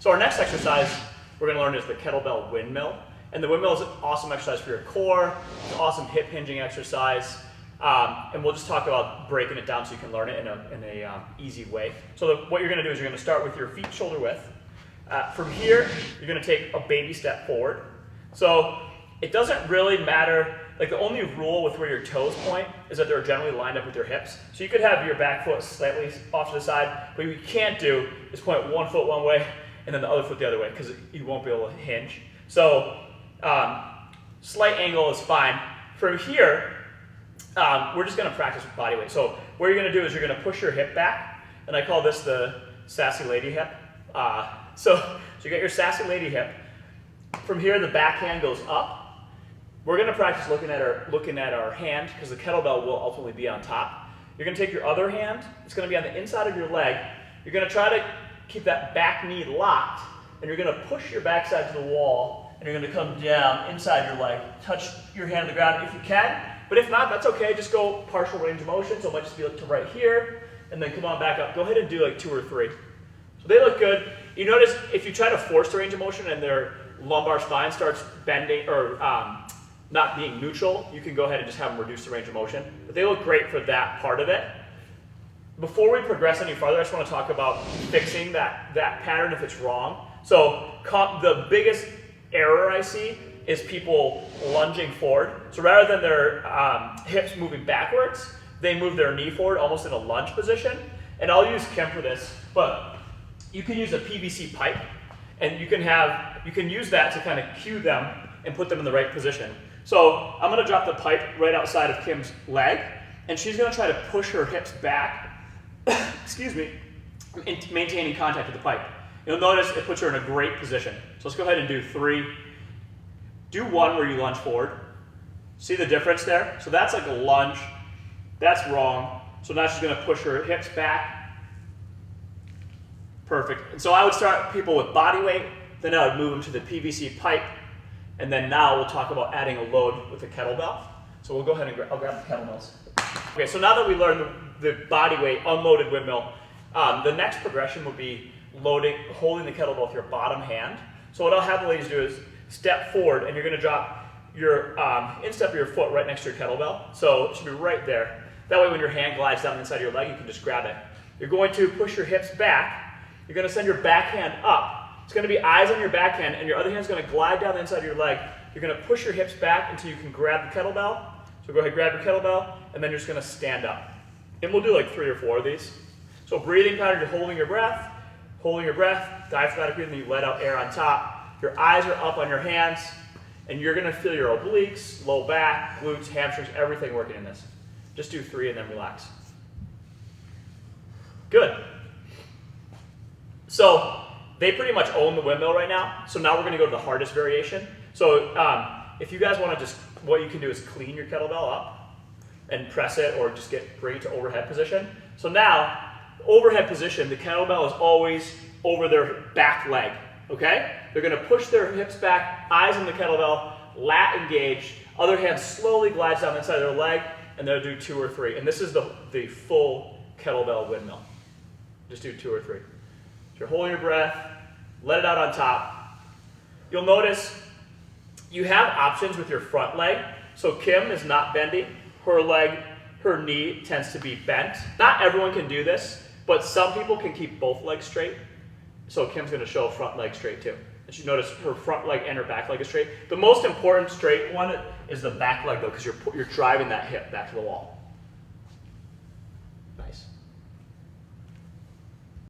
So our next exercise we're going to learn is the Kettlebell Windmill. And the windmill is an awesome exercise for your core. It's an awesome hip hinging exercise. And we'll just talk about breaking it down so you can learn it in a easy way. So what you're going to do is you're going to start with your feet shoulder width. From here, you're going to take a baby step forward. So it doesn't really matter, like the only rule with where your toes point is that they're generally lined up with your hips. So you could have your back foot slightly off to the side, but what you can't do is point one foot one way and then the other foot the other way because you won't be able to hinge. So slight angle is fine. From here, we're just going to practice with body weight. So what you're going to do is you're going to push your hip back, and I call this the sassy lady hip. So you get your sassy lady hip. From here, the back hand goes up. We're going to practice looking at our hand because the kettlebell will ultimately be on top. You're going to take your other hand. It's going to be on the inside of your leg. You're going to try to keep that back knee locked, and you're going to push your backside to the wall, and you're going to come down inside your leg. Touch your hand on the ground if you can, but if not, that's okay. Just go partial range of motion. So it might just be like to right here, and then come on back up. Go ahead and do like 2 or 3. So they look good. You notice if you try to force the range of motion and their lumbar spine starts bending or not being neutral, you can go ahead and just have them reduce the range of motion. But they look great for that part of it. Before we progress any farther, I just want to talk about fixing that pattern if it's wrong. So the biggest error I see is people lunging forward. So rather than their hips moving backwards, they move their knee forward almost in a lunge position. And I'll use Kim for this, but you can use a PVC pipe, and you can use that to kind of cue them and put them in the right position. So I'm going to drop the pipe right outside of Kim's leg, and she's going to try to push her hips back, excuse me, maintaining contact with the pipe. You'll notice it puts her in a great position. So let's go ahead and do 3. Do 1 where you lunge forward. See the difference there? So that's like a lunge. That's wrong. So now she's going to push her hips back. Perfect. And so I would start people with body weight, then I would move them to the PVC pipe, and then now we'll talk about adding a load with the kettlebell. So we'll go ahead and I'll grab the kettlebells. Okay, so now that we learned the body weight unloaded windmill, the next progression will be holding the kettlebell with your bottom hand. So what I'll have the ladies do is step forward, and you're going to drop your instep of your foot right next to your kettlebell. So it should be right there. That way when your hand glides down the inside of your leg, you can just grab it. You're going to push your hips back. You're going to send your backhand up. It's going to be eyes on your backhand, and your other hand's going to glide down the inside of your leg. You're going to push your hips back until you can grab the kettlebell. So go ahead, grab your kettlebell, and then you're just going to stand up. And we'll do like 3 or 4 of these. So breathing pattern, you're holding your breath, diaphragmatic breathing, you let out air on top. Your eyes are up on your hands, and you're going to feel your obliques, low back, glutes, hamstrings, everything working in this. Just do 3 and then relax. Good. So they pretty much own the windmill right now. So now we're going to go to the hardest variation. So if you guys want to what you can do is clean your kettlebell up and press it, or just bring it to overhead position. So now, overhead position, the kettlebell is always over their back leg, okay? They're going to push their hips back, eyes on the kettlebell, lat engaged, other hand slowly glides down the inside of their leg, and they'll do 2 or 3. And this is the full kettlebell windmill. Just do 2 or 3. You're holding your breath, let it out on top. You'll notice you have options with your front leg. So Kim is not bendy. Her knee tends to be bent. Not everyone can do this, but some people can keep both legs straight. So Kim's going to show front leg straight too. And you notice her front leg and her back leg is straight. The most important straight one is the back leg though, because you're driving that hip back to the wall.